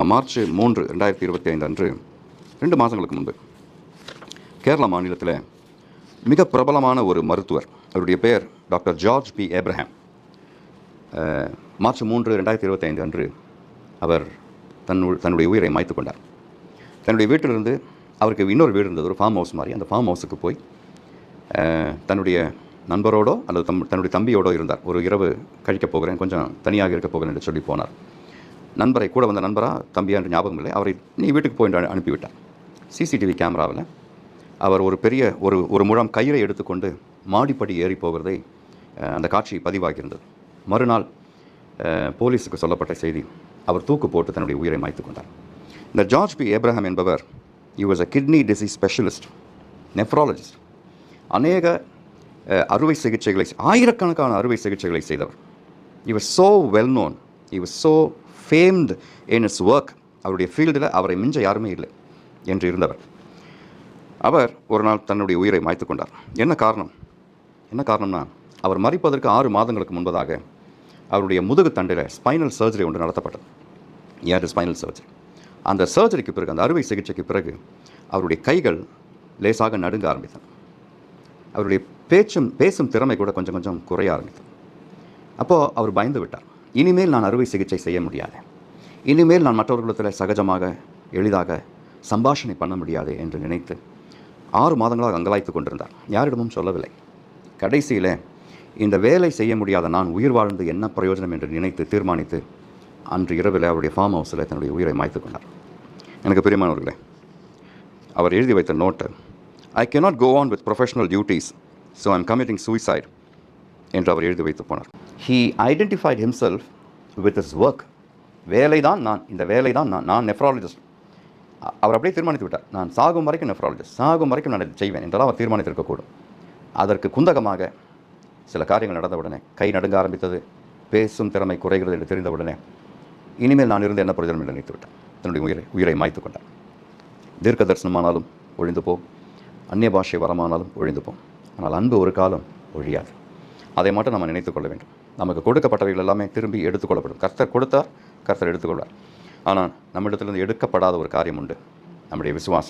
March 3, 2025 அன்று 2 மாதங்களுக்கு முன்பு கேரளா மாநிலத்தில் மிக பிரபலமான ஒரு மருத்துவர், அவருடைய பெயர் doctor George P Abraham. March 3, 2025 அன்று அவர் தன்னுடைய உயிரை மாய்த்து கொண்டார். தன்னுடைய வீட்டிலிருந்து அவருக்கு இன்னொரு வீடு இருந்தது, ஒரு ஃபார்ம் ஹவுஸ் மாதிரி. அந்த ஃபார்ம் ஹவுஸுக்கு போய் தன்னுடைய நண்பரோடோ அல்லது தன்னுடைய தம்பியோடோ இருந்தார். ஒரு இரவு கழிக்கப் போகிறேன், கொஞ்சம் தனியாக இருக்க போகிறேன் என்று சொல்லி போனார். நண்பரை, கூட வந்த நண்பரா தம்பியா என்று ஞாபகம் இல்லை, அவரை நீ வீட்டுக்கு போய் அனுப்பிவிட்டார். சிசிடிவி கேமராவில் அவர் ஒரு பெரிய ஒரு முழம் கயிறை எடுத்துக்கொண்டு மாடிப்படி ஏறி போகிறதை அந்த காட்சி பதிவாகியிருந்தது. மறுநாள் போலீஸுக்கு சொல்லப்பட்ட செய்தி, அவர் தூக்கு போட்டு தன்னுடைய உயிரை மாய்த்து கொண்டார். இந்த ஜார்ஜ் பி ஏப்ரஹாம் என்பவர், he was a kidney disease specialist, nephrologist. அநேக அறுவை சிகிச்சைகளை, ஆயிரக்கணக்கான அறுவை சிகிச்சைகளை செய்தவர். he was so well known, he was so famed in his work. அவருடைய ஃபீல்டில் அவரை மிஞ்ச யாருமே இல்லை என்று இருந்தவர். அவர் ஒரு நாள் தன்னுடைய உயிரை மாய்த்து கொண்டார். என்ன காரணம்னா, அவர் மரிப்பதற்கு 6 மாதங்களுக்கு முன்பதாக அவருடைய முதுகு தண்டில் ஸ்பைனல் சர்ஜரி ஒன்று நடத்தப்பட்டது. Spinal surgery. அந்த சர்ஜரிக்கு பிறகு, அந்த அறுவை சிகிச்சைக்கு பிறகு அவருடைய கைகள் லேசாக நடுங்க ஆரம்பித்தன. அவருடைய பேசும் திறமை கூட கொஞ்சம் கொஞ்சம் குறைய ஆரம்பித்தது. அப்போது அவர் பயந்து விட்டார். இனிமேல் நான் அறுவை சிகிச்சை செய்ய முடியாது, இனிமேல் நான் மற்றவர்களிடத்தில் சகஜமாக எளிதாக சம்பாஷணை பண்ண முடியாது என்று நினைத்து 6 மாதங்களாக அங்கலாய்த்து கொண்டிருந்தார். யாரிடமும் சொல்லவில்லை. கடைசியில் இந்த வேலை செய்ய முடியாத நான் உயிர் வாழ்ந்து என்ன பிரயோஜனம் என்று நினைத்து தீர்மானித்து அன்று இரவில் அவருடைய ஃபார்ம் ஹவுஸில் தன்னுடைய உயிரை மாய்த்து கொண்டார். எனக்கு பிரியமானவர்களே, அவர் எழுதி வைத்த note, I cannot go on with professional duties, so I'm committing suicide என்று அவர் எழுதி வைத்து போனார். He identified himself with his work. இந்த வேலை தான் நான் நெஃப்ராலஜிஸ்ட். அவர் அப்படியே தீர்மானித்து விட்டார், நான் சாகும் வரைக்கும் நெஃப்ராலஜிஸ்ட், சாகும் வரைக்கும் நான் செய்வேன் என்றெல்லாம் அவர் தீர்மானித்திருக்கக்கூடும். அதற்கு குந்தகமாக சில காரியங்கள் நடந்தவுடனே கை நடுங்க ஆரம்பித்தது, பேசும் திறமை குறைகிறது என்று தெரிந்தவுடனே இனிமேல் நான் இருந்து என்ன பிரயோஜனம் என்று நினைத்து விட்டார். தன்னுடைய உயிரை மாய்த்து கொண்டார். தீர்க்க தரிசனமானாலும் ஒழிந்து போம், அந்நிய பாஷை வரமானாலும் ஒழிந்து போம், ஆனால் அன்பு ஒரு காலம் ஒழியாது. அதை மட்டும் நம்ம நினைத்து கொள்ள வேண்டும். நமக்கு கொடுக்கப்பட்டவைகள் எல்லாமே திரும்பி எடுத்துக்கொள்ளப்படும். கர்த்தர் கொடுத்தார், கர்த்தர் எடுத்துக்கொள்வார். ஆனால் நம்மிடத்திலிருந்து எடுக்கப்படாத ஒரு காரியம் உண்டு, நம்முடைய விசுவாசம்.